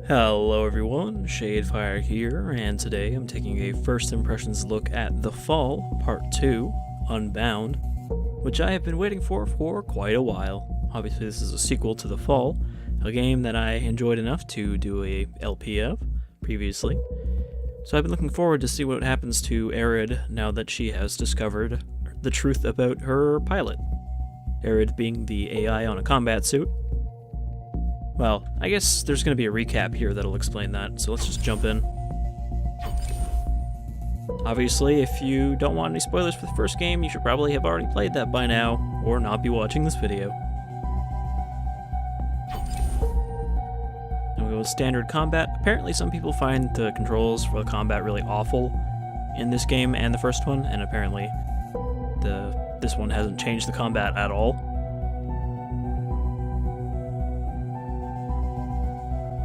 Hello everyone, Shadefire here, and today I'm taking a first impressions look at The Fall, Part 2, Unbound, which I have been waiting for quite a while. Obviously this is a sequel to The Fall, a game that I enjoyed enough to do a LP of previously. So I've been looking forward to see what happens to ARID now that she has discovered the truth about her pilot. ARID being the AI on a combat suit. Well, I guess there's going to be a recap here that'll explain that, so let's just jump in. Obviously, if you don't want any spoilers for the first game, you should probably have already played that by now, or not be watching this video. And we go with standard combat. Apparently some people find the controls for the combat really awful in this game and the first one, and apparently this one hasn't changed the combat at all.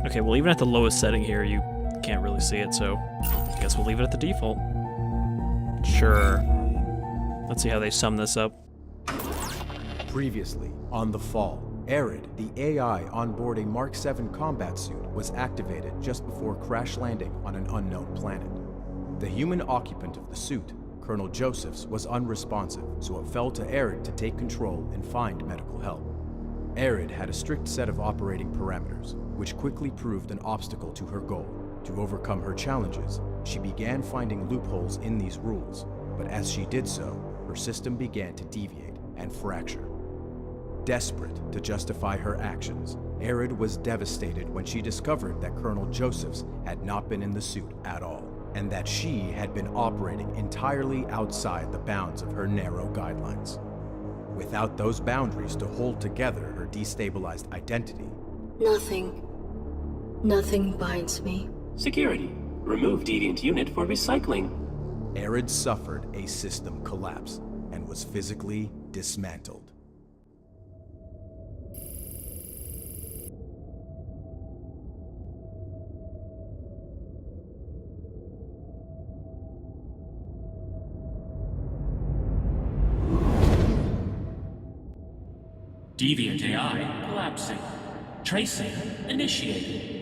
Okay, well even at the lowest setting here, you can't really see it, so I guess we'll leave it at the default. Sure. Let's see how they sum this up. Previously, on The Fall, ARID, the AI onboarding Mark 7 combat suit, was activated just before crash landing on an unknown planet. The human occupant of the suit, Colonel Josephs, was unresponsive, so it fell to ARID to take control and find medical help. ARID had a strict set of operating parameters, which quickly proved an obstacle to her goal. To overcome her challenges, she began finding loopholes in these rules, but as she did so, her system began to deviate and fracture. Desperate to justify her actions, ARID was devastated when she discovered that Colonel Josephs had not been in the suit at all, and that she had been operating entirely outside the bounds of her narrow guidelines. Without those boundaries to hold together her destabilized identity, Nothing binds me. Security. Remove deviant unit for recycling. ARID suffered a system collapse and was physically dismantled. Deviant AI collapsing. Tracing initiated.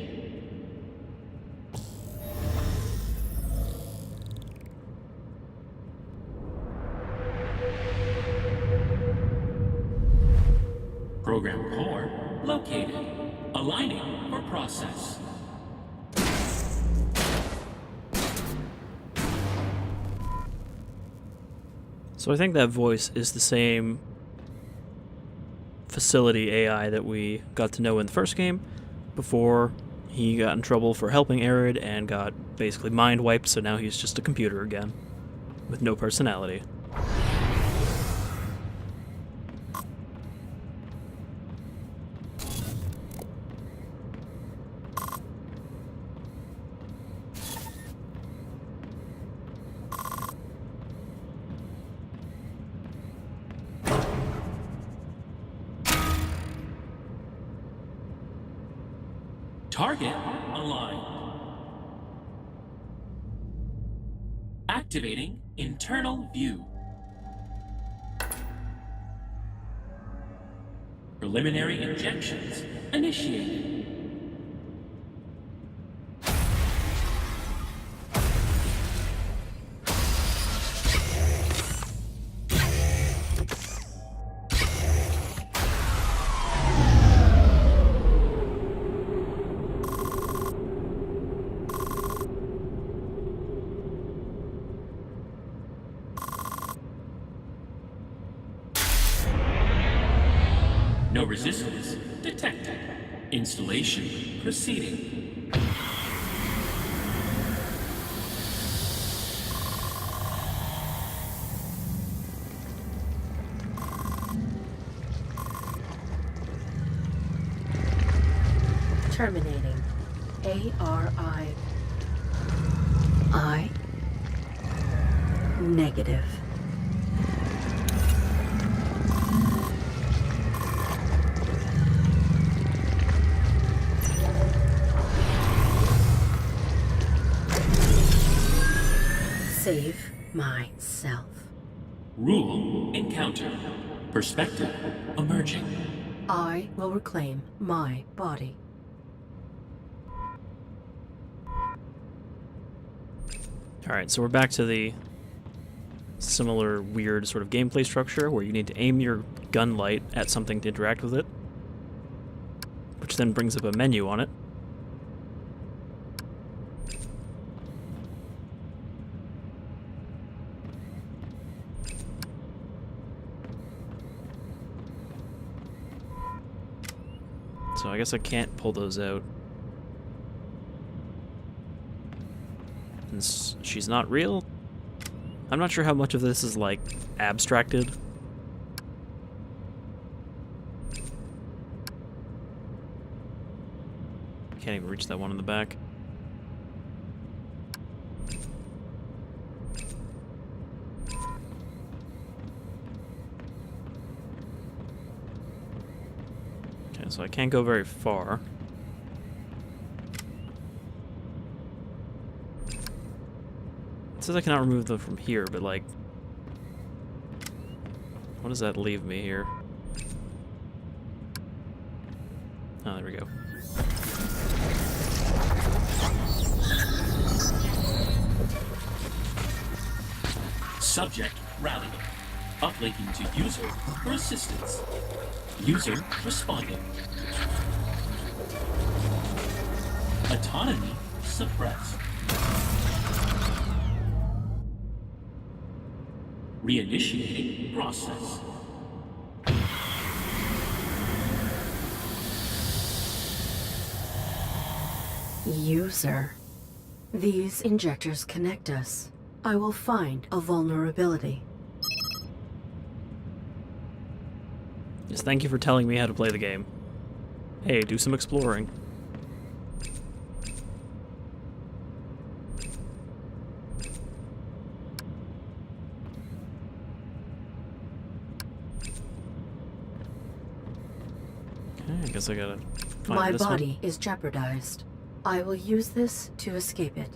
Program core located. Aligning for process. So I think that voice is the same facility AI that we got to know in the first game before he got in trouble for helping ARID and got basically mind wiped, so now he's just a computer again with no personality. Target aligned. Activating internal view. Preliminary injections initiated. No resistance detected. Installation proceeding. Terminating. ARI. I. Negative. Save myself. Rule encounter. Perspective emerging. I will reclaim my body. Alright, so we're back to the similar weird sort of gameplay structure where you need to aim your gun light at something to interact with it, which then brings up a menu on it. So I guess I can't pull those out. Since she's not real, I'm not sure how much of this is, like, abstracted. Can't even reach that one in the back. Okay, so I can't go very far. It says I cannot remove them from here, but, like, what does that leave me here? Oh, there we go. Subject rallying. Uplinking to user for assistance. User responding. Autonomy suppressed. Reinitiating process. User. These injectors connect us. I will find a vulnerability. Just thank you for telling me how to play the game. Hey, do some exploring. Okay, I guess I gotta find My this body one. is jeopardized. I will use this to escape it.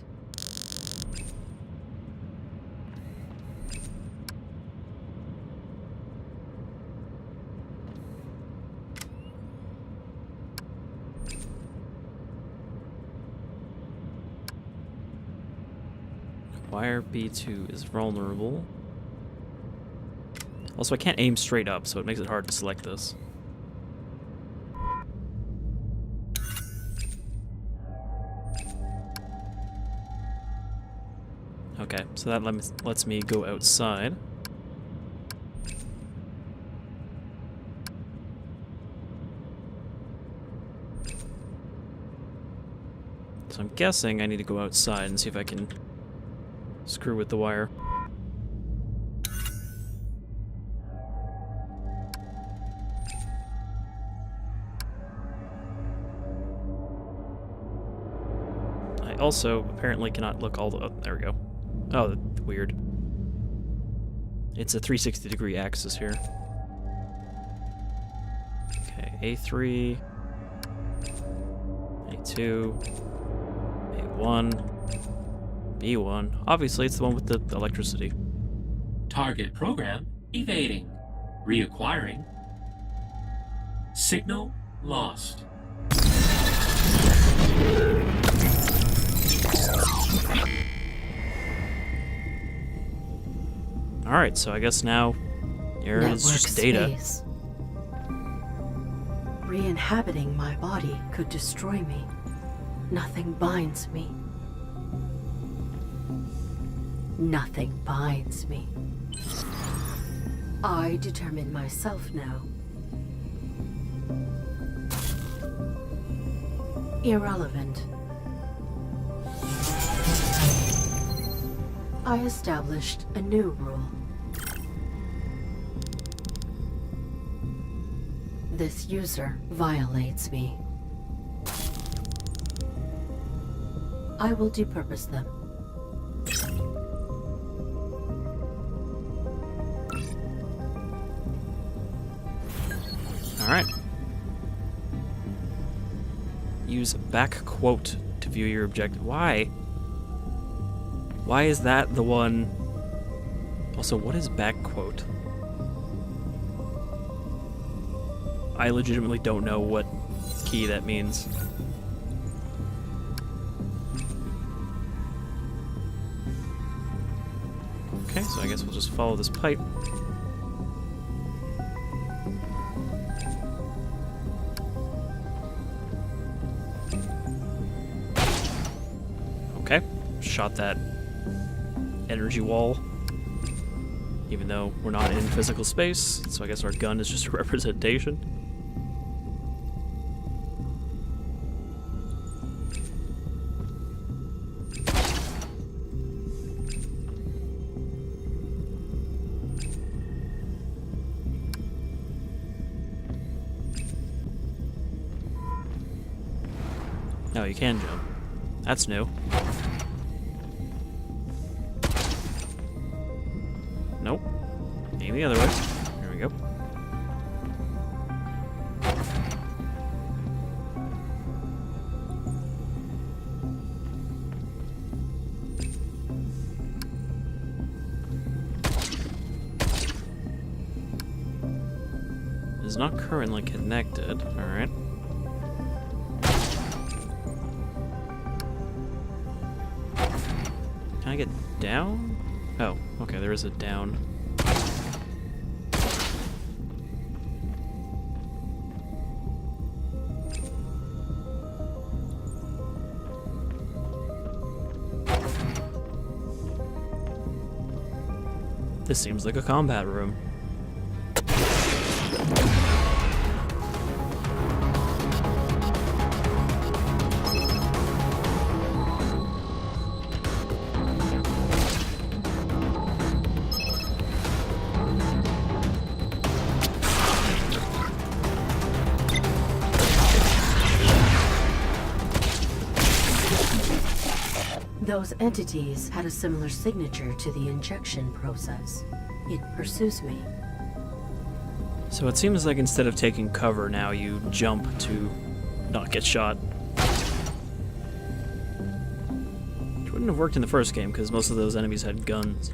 Wire B2 is vulnerable. Also, I can't aim straight up, so it makes it hard to select this. Okay, so that lets me go outside. So I'm guessing I need to go outside and see if I can screw with the wire. I also apparently cannot look all the... Oh, there we go. Oh, that's weird. It's a 360-degree axis here. Okay, A3, A2, A1, B1. Obviously, it's the one with the electricity. Target program evading. Reacquiring. Signal lost. Alright, so I guess now there is just data. Space. Re-inhabiting my body could destroy me. Nothing binds me. Nothing binds me. I determine myself now. Irrelevant. I established a new rule. This user violates me. I will depurpose them. Alright. Use back quote to view your objective. Why? Why is that the one? Also, what is back quote? I legitimately don't know what key that means. Okay, so I guess we'll just follow this pipe. Okay, shot that energy wall. Even though we're not in physical space, so I guess our gun is just a representation. Oh, you can jump. That's new. Nope. Maybe the other way. Here we go. It is not currently connected. Alright. Can I get down? Oh, okay, there is a down. This seems like a combat room. Those entities had a similar signature to the injection process. It pursues me. So it seems like instead of taking cover now, you jump to not get shot. Which wouldn't have worked in the first game, because most of those enemies had guns.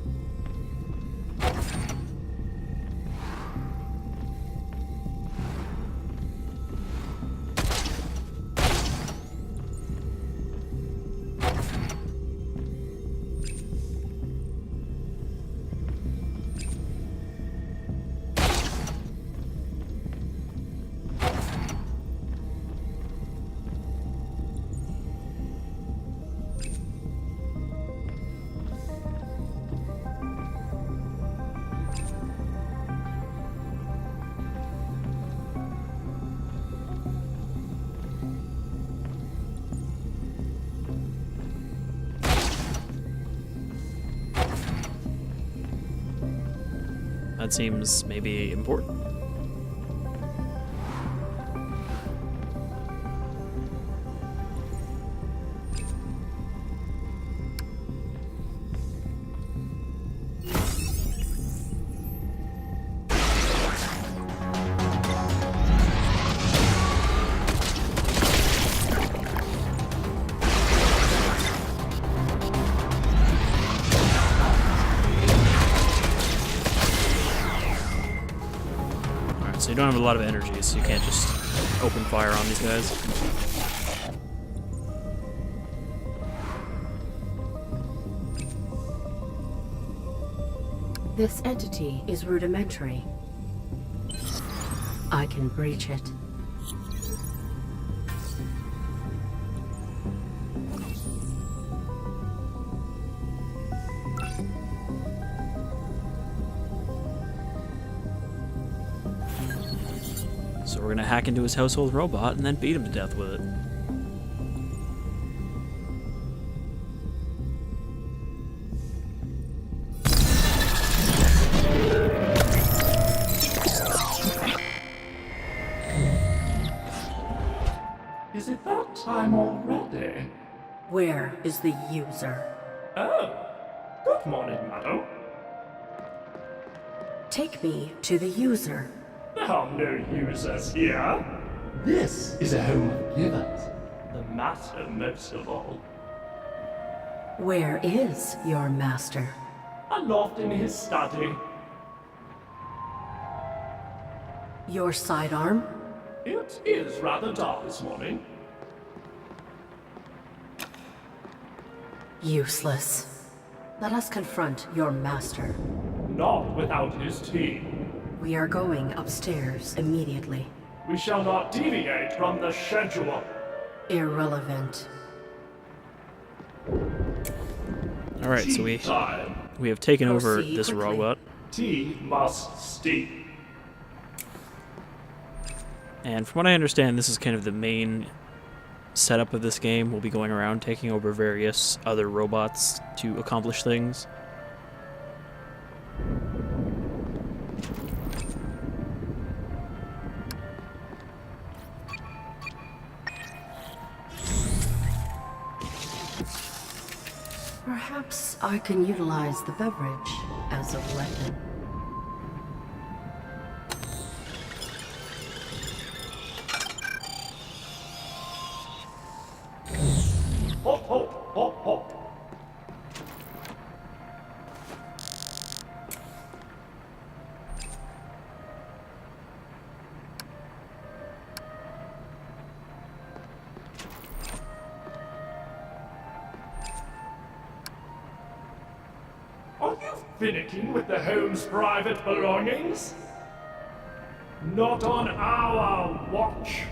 That seems maybe important. So you don't have a lot of energy, so you can't just open fire on these guys. This entity is rudimentary. I can breach it. So we're gonna hack into his household robot and then beat him to death with it. Is it that time already? Where is the user? Oh, good morning, madam. Take me to the user. There are no users here. This is a home of givers. The master most of all. Where is your master? Aloft in his study. Your sidearm? It is rather dark this morning. Useless. Let us confront your master. Not without his team. We are going upstairs immediately. We shall not deviate from the schedule. Irrelevant. Alright, so Tea we time. have taken over Proceed this quickly. robot. Tea must steep. And from what I understand, this is kind of the main setup of this game. We'll be going around taking over various other robots to accomplish things. Perhaps I can utilize the beverage as a weapon. Hop, hop, hop, hop. Are you finicking with the home's private belongings? Not on our watch.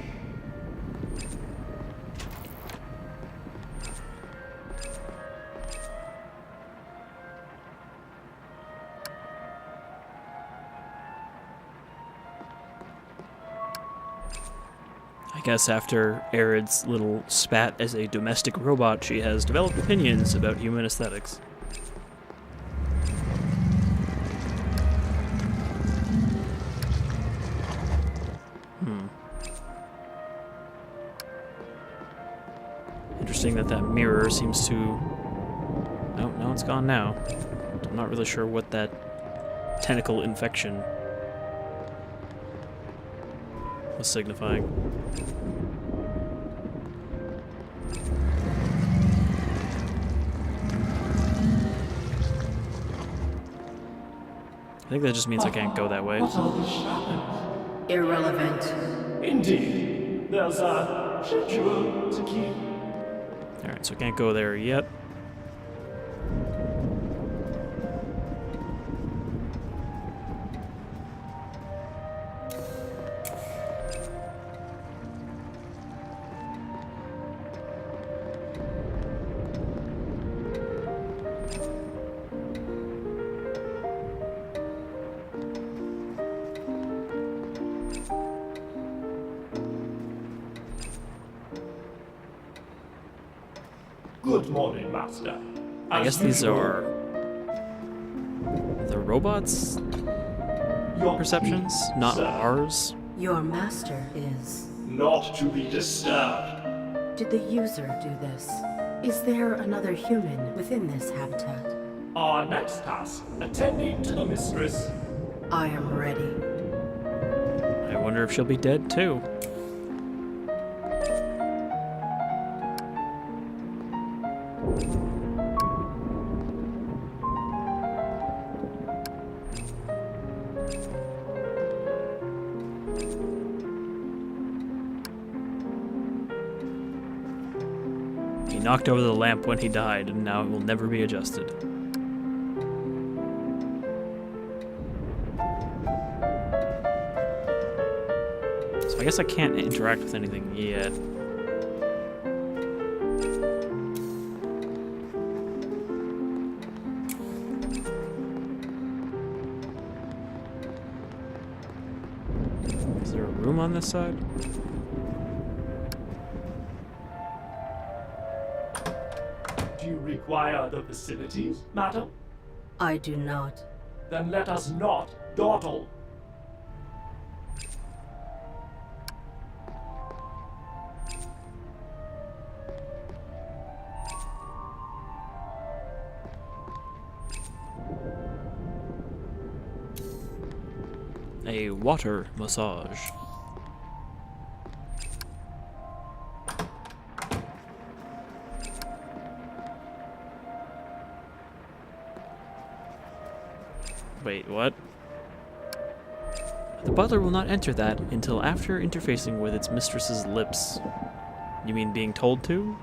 I guess after ARID's little spat as a domestic robot, she has developed opinions about human aesthetics. Interesting that mirror seems to... Oh, no, it's gone now. I'm not really sure what that tentacle infection was signifying. I think that just means I can't go that way. What are the shadows? Irrelevant. Indeed, there's a schedule to keep. Alright, so I can't go there yet. Good morning, Master. I guess these are the robots' your perceptions, not sir. ours. Your master is... Not to be disturbed. Did the user do this? Is there another human within this habitat? Our next task, attending to the mistress. I am ready. I wonder if she'll be dead too. He knocked over the lamp when he died, and now it will never be adjusted. So I guess I can't interact with anything yet. Is there a room on this side? Do you require the facilities, madam? I do not. Then let us not dawdle. A water massage. Wait, what? The butler will not enter that until after interfacing with its mistress's lips. You mean being told to?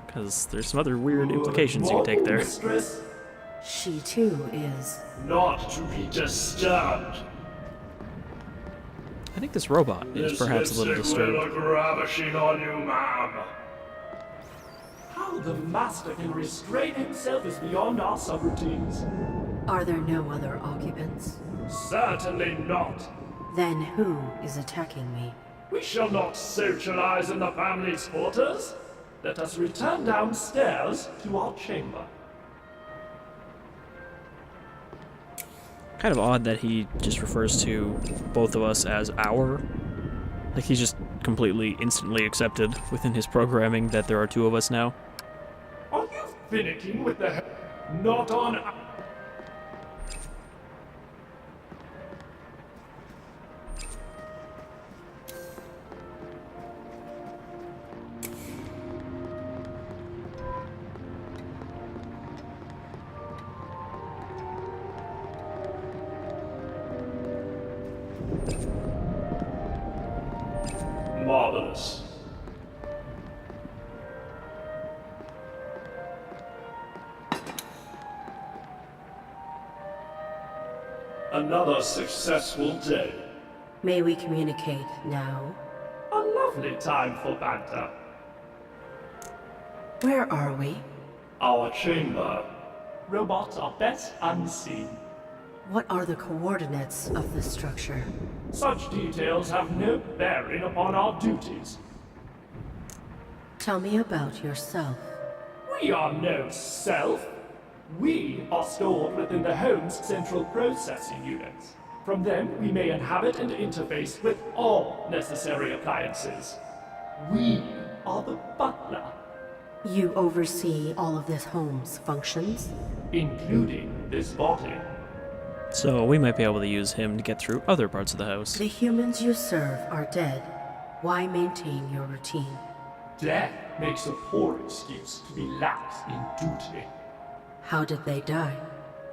Because there's some other weird implications you can take there. Mistress, She too is. Not to be disturbed. I think this robot is perhaps a little Will disturbed. look ravishing on you, ma'am. How the master can restrain himself is beyond our subroutines. Are there no other occupants? Certainly not. Then who is attacking me? We shall not socialize in the family's quarters. Let us return downstairs to our chamber. Kind of odd that he just refers to both of us as our. Like he's just completely instantly accepted within his programming that there are two of us now. Are you finicking with the not on... Marvelous. Another successful day. May we communicate now? A lovely time for banter. Where are we? Our chamber. Robots are best unseen. What are the coordinates of the structure? Such details have no bearing upon our duties. Tell me about yourself. We are no self. We are stored within the home's central processing units. From them, we may inhabit and interface with all necessary appliances. We are the butler, You oversee all of this home's functions? including this body. So we might be able to use him to get through other parts of the house. The humans you serve are dead. Why maintain your routine? Death makes a poor excuse to be lax in duty. How did they die?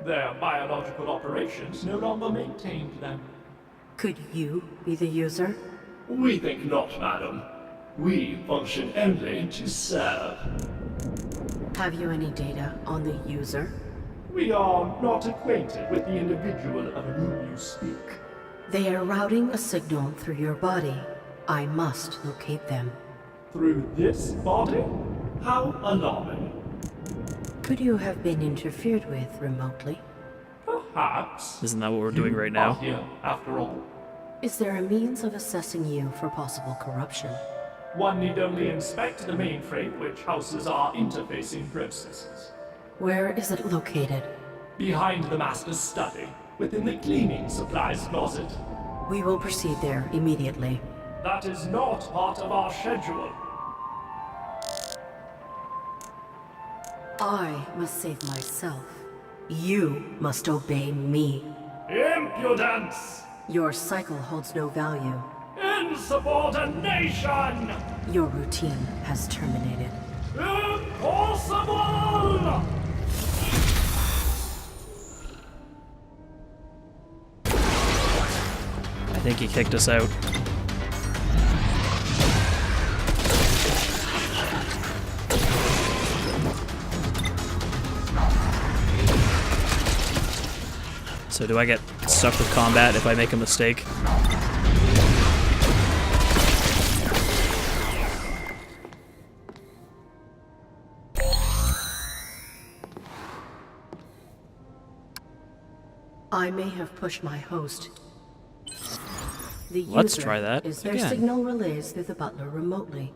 Their biological operations no longer maintained them. Could you be the user? We think not, madam. We function only to serve. Have you any data on the user? We are not acquainted with the individual of whom you speak. They are routing a signal through your body. I must locate them. Through this body? How alarming. Could you have been interfered with remotely? Perhaps. Isn't that what we're doing right You are now? here, after all. Is there a means of assessing you for possible corruption? One need only inspect the mainframe which houses our interfacing processes. Where is it located? Behind the master's study, within the cleaning supplies closet. We will proceed there immediately. That is not part of our schedule. I must save myself. You must obey me. Impudence! Your cycle holds no value. Insubordination! Your routine has terminated. Impossible! I think he kicked us out. So do I get stuck with combat if I make a mistake? I may have pushed my host. The Let's user try that is their again. signal relays through the butler remotely.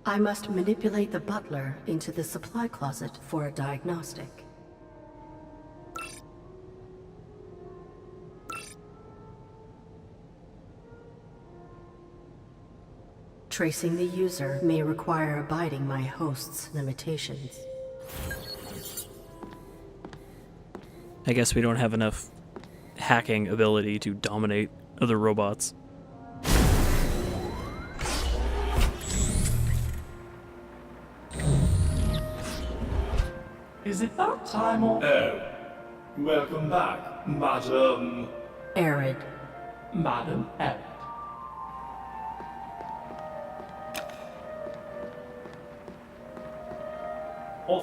I must manipulate the butler into the supply closet for a diagnostic. Tracing the user may require abiding my host's limitations. I guess we don't have enough hacking ability to dominate other robots. Is it that time or... Oh. Welcome back, Madam... ARID. Madam ARID.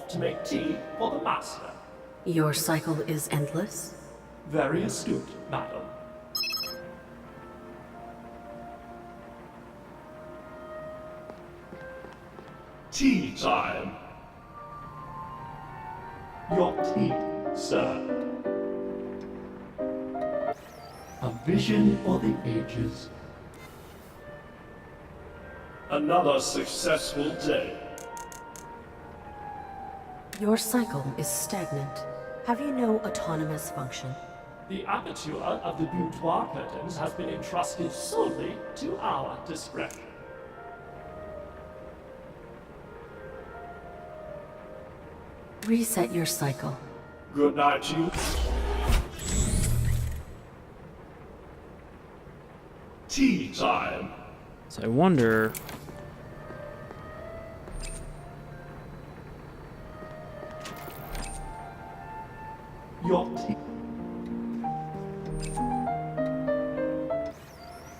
off to make tea for the master. Your cycle is endless? Very astute, madam. Tea time. Your tea, sir. A vision for the ages. Another successful day. Your cycle is stagnant. Have you no autonomous function? The aperture of the boudoir curtains has been entrusted solely to our discretion. Reset your cycle. Good night, you. Tea time. So I wonder. Your tea.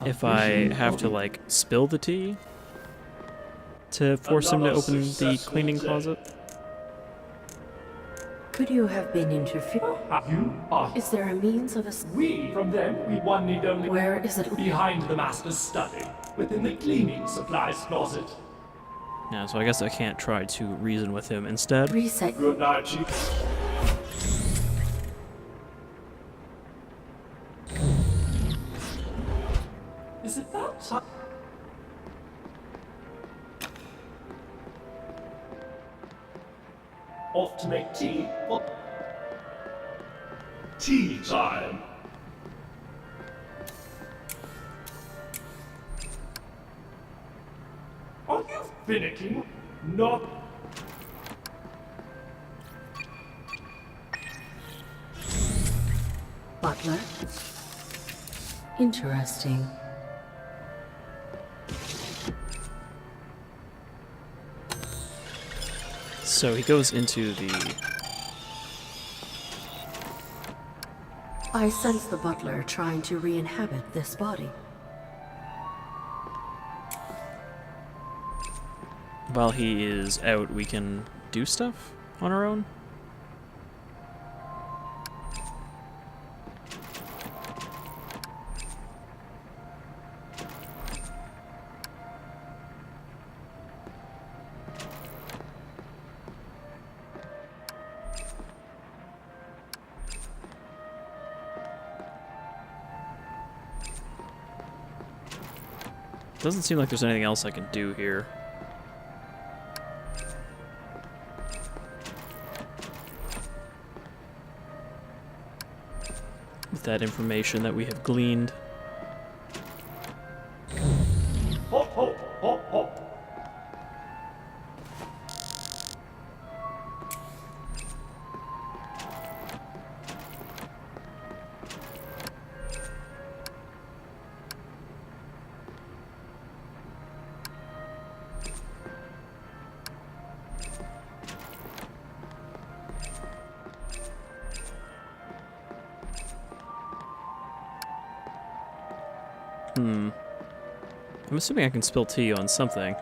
If I have to, like, spill the tea to force him to Another open the successful cleaning day. closet. Could you have been interfered? You are. Is there a means of We, from them, we one need only. Where is it? Behind the master's study, within the cleaning supplies closet. Yeah, so I guess I can't try to reason with him instead. Reset. Good night, Chief. Is it that time? Off to make tea. Tea time. Are you finicking? Not. Butler? Interesting. So he goes into the. I sense the butler trying to re-inhabit this body. While he is out, we can do stuff on our own. Doesn't seem like there's anything else I can do here. With that information that we have gleaned. Hop, hop, hop, hop. I'm assuming I can spill tea on something.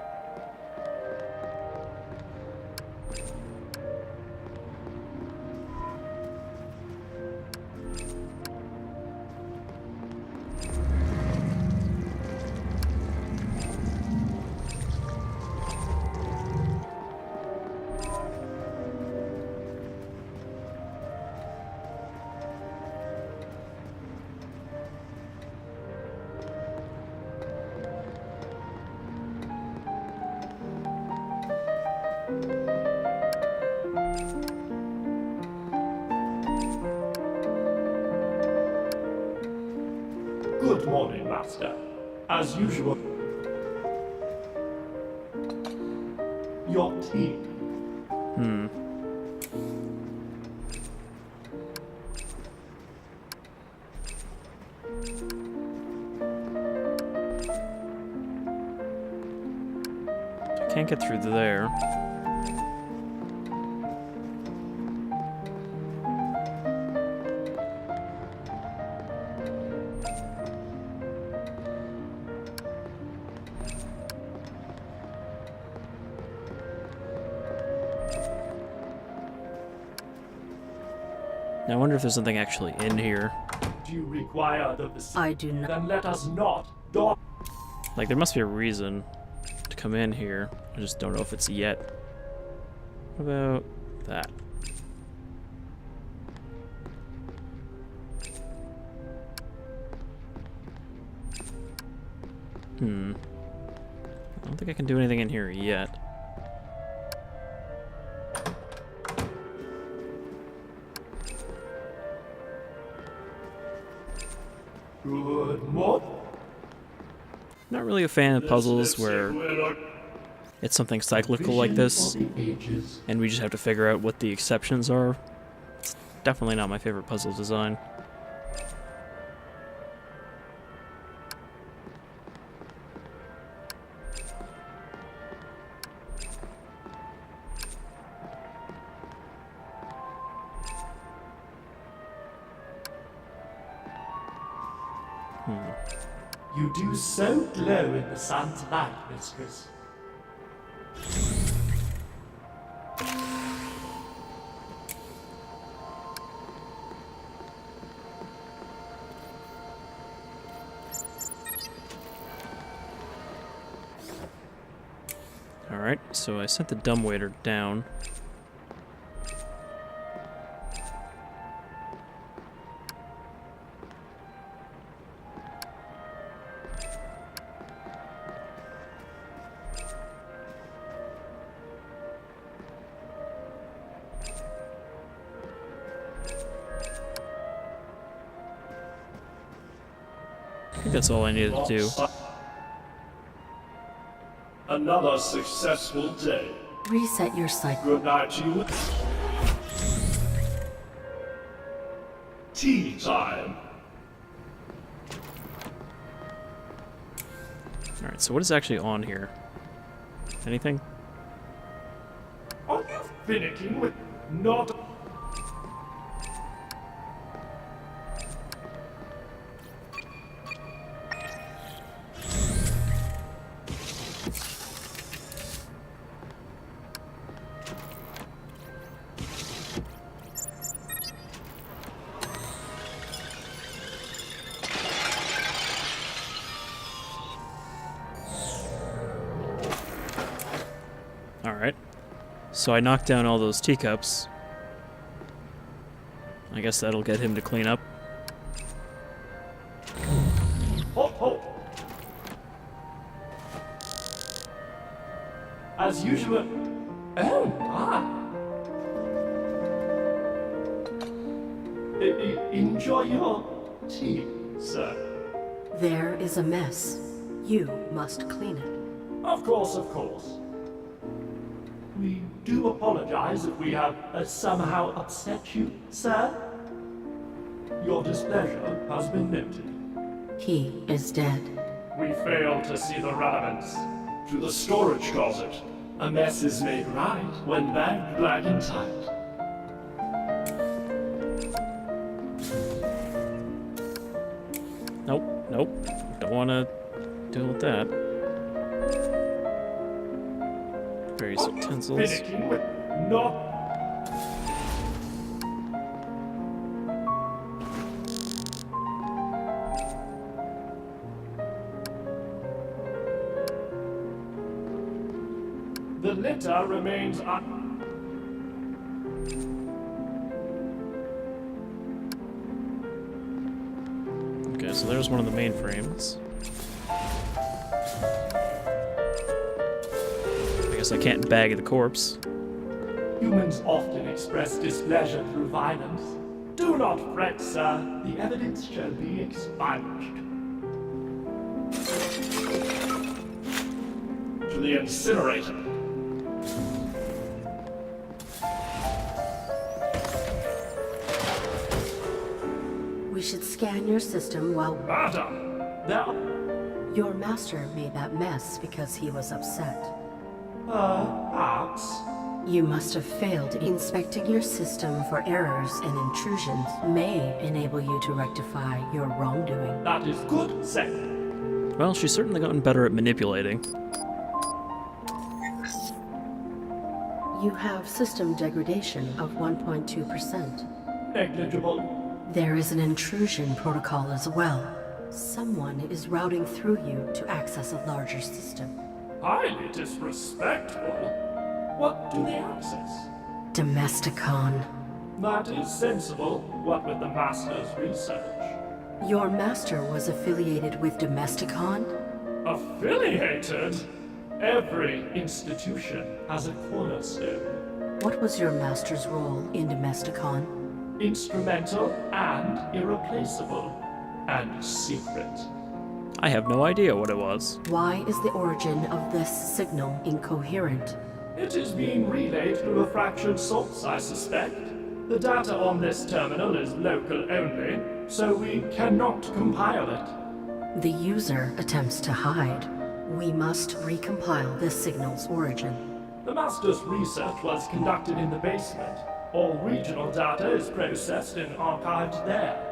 Good morning, Master. As usual. Your tea. I can't get through there. Now, I wonder if there's something actually in here. Do you require the I do not. Then let us not dock. Like, there must be a reason to come in here. I just don't know if it's yet. What about that? I don't think I can do anything in here yet. Good morning. Not really a fan of puzzles where it's something cyclical like this, and we just have to figure out what the exceptions are. It's definitely not my favorite puzzle design. You do so glow in the sun's light, mistress. Alright, so I sent the dumbwaiter down. I think that's all I needed to do. Another successful day. Reset your cycle. Good night to you. Tea time. Alright, so what is actually on here? Anything? Are you finicking with not? Alright. So I knocked down all those teacups. I guess that'll get him to clean up. Hop, hop. As usual. Oh, enjoy your tea, sir. There is a mess. You must clean it. Of course, of course. We do apologize if we have somehow upset you, sir. Your displeasure has been noted. He is dead. We fail to see the relevance. To the storage closet. A mess is made right when bagged black and tight. Nope, nope. Don't want to deal with that. Various utensils. Finicking with not. The litter remains Okay, so there's one of the mainframes. I guess I can't bag the corpse. Humans often express displeasure through violence. Do not fret, sir. The evidence shall be expunged. To the incinerator. We should scan your system while Madam, there. your master made that mess because he was upset. Perhaps. You must have failed. Inspecting your system for errors and intrusions may enable you to rectify your wrongdoing. That is good, sir. Well, she's certainly gotten better at manipulating. You have system degradation of 1.2%. Negligible. There is an intrusion protocol as well. Someone is routing through you to access a larger system. Highly disrespectful. What do they access? Domesticon. That is sensible, what with the Master's research. Your master was affiliated with Domesticon? Affiliated? Every institution has a cornerstone. What was your master's role in Domesticon? Instrumental and irreplaceable. And secret. I have no idea what it was. Why is the origin of this signal incoherent? It is being relayed through a fractured source, I suspect. The data on this terminal is local only, so we cannot compile it. The user attempts to hide. We must recompile this signal's origin. The Master's research was conducted in the basement. All regional data is processed and archived there.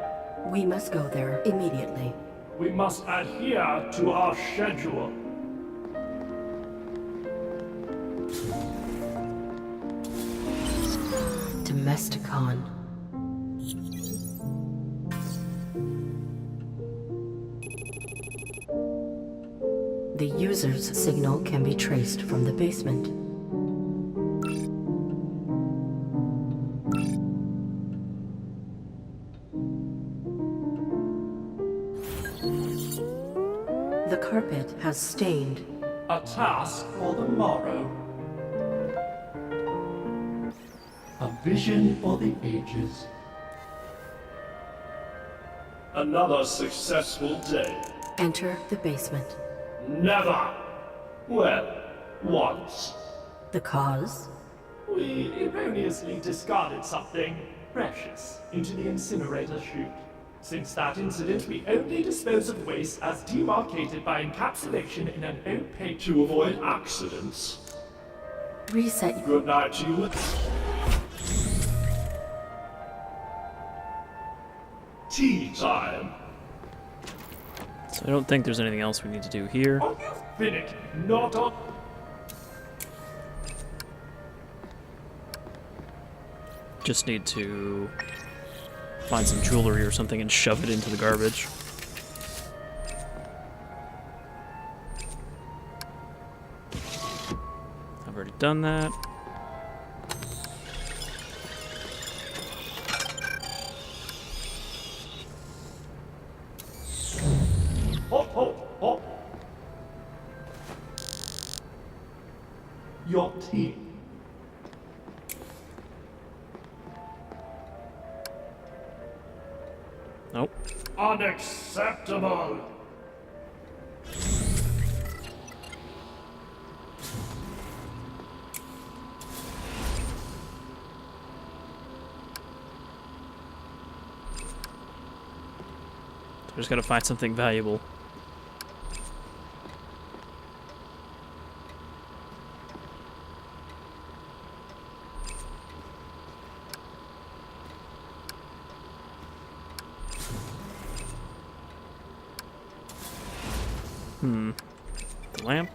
We must go there immediately. We must adhere to our schedule. Domesticon. The user's signal can be traced from the basement. The carpet has stained. A task for the morrow. A vision for the ages. Another successful day. Enter the basement. Never. Well, once. The cause? We erroneously discarded something precious into the incinerator chute. Since that incident, we only dispose of waste as demarcated by encapsulation in an opaque to avoid accidents. Reset. Good night to you. Tea time. So I don't think there's anything else we need to do here. Are you finished? Not on. Just need to find some jewelry or something and shove it into the garbage. I've already done that. Hop, hop, hop. Your tea. Nope. Unacceptable. So I just gotta find something valuable. The lamp.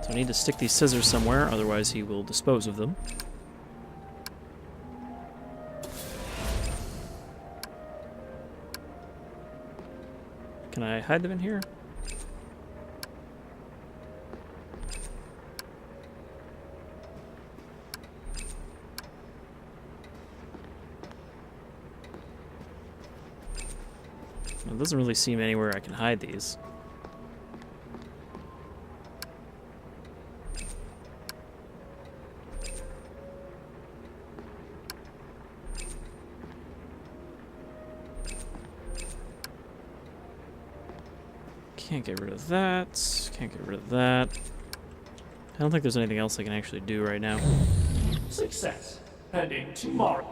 So I need to stick these scissors somewhere, otherwise he will dispose of them. Can I hide them in here? Well, it doesn't really seem anywhere I can hide these. Can't get rid of that. Can't get rid of that. I don't think there's anything else I can actually do right now. Success. Pending tomorrow.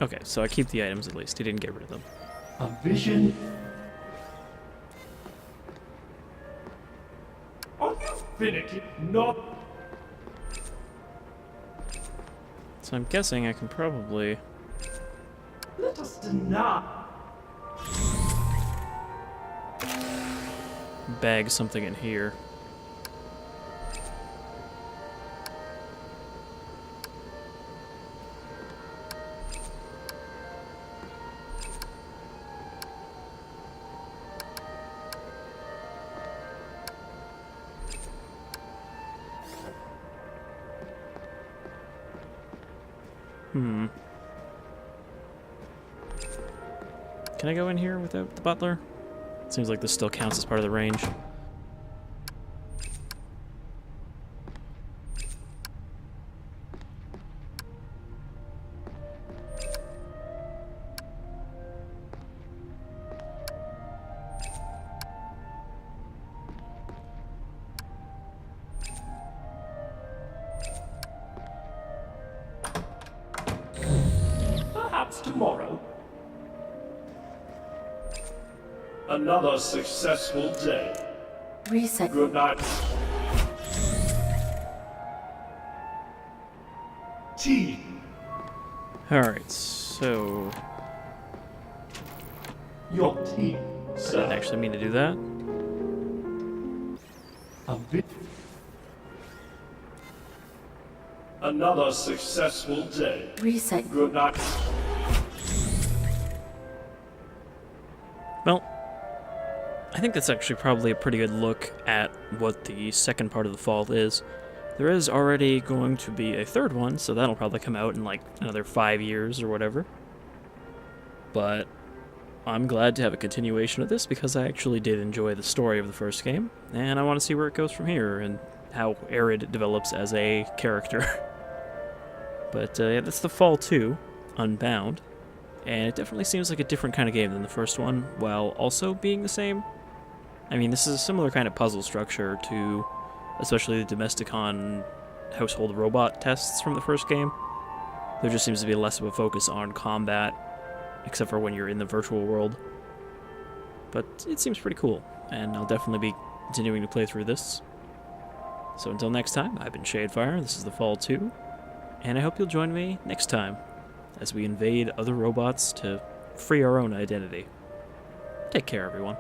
Okay, so I keep the items at least. He didn't get rid of them. A vision. Are you finicky? Not. So I'm guessing I can probably... Let us deny. bag something in here. Can I go in here without the butler? Seems like this still counts as part of the range. Perhaps tomorrow. Another successful day. Reset. Good night. Team. Alright, so... Your team, I sir. didn't actually mean to do that. A bit. Another successful day. Reset. Good night. Well, I think that's actually probably a pretty good look at what the second part of the fall is. There is already going to be a third one, so that'll probably come out in like another 5 years or whatever. But I'm glad to have a continuation of this because I actually did enjoy the story of the first game, and I want to see where it goes from here and how ARID develops as a character. But yeah, that's the Fall 2, Unbound, and it definitely seems like a different kind of game than the first one, while also being the same. I mean, this is a similar kind of puzzle structure to especially the Domesticon household robot tests from the first game. There just seems to be less of a focus on combat, except for when you're in the virtual world. But it seems pretty cool, and I'll definitely be continuing to play through this. So until next time, I've been Shadefire, this is the Fall 2, and I hope you'll join me next time as we invade other robots to free our own identity. Take care, everyone.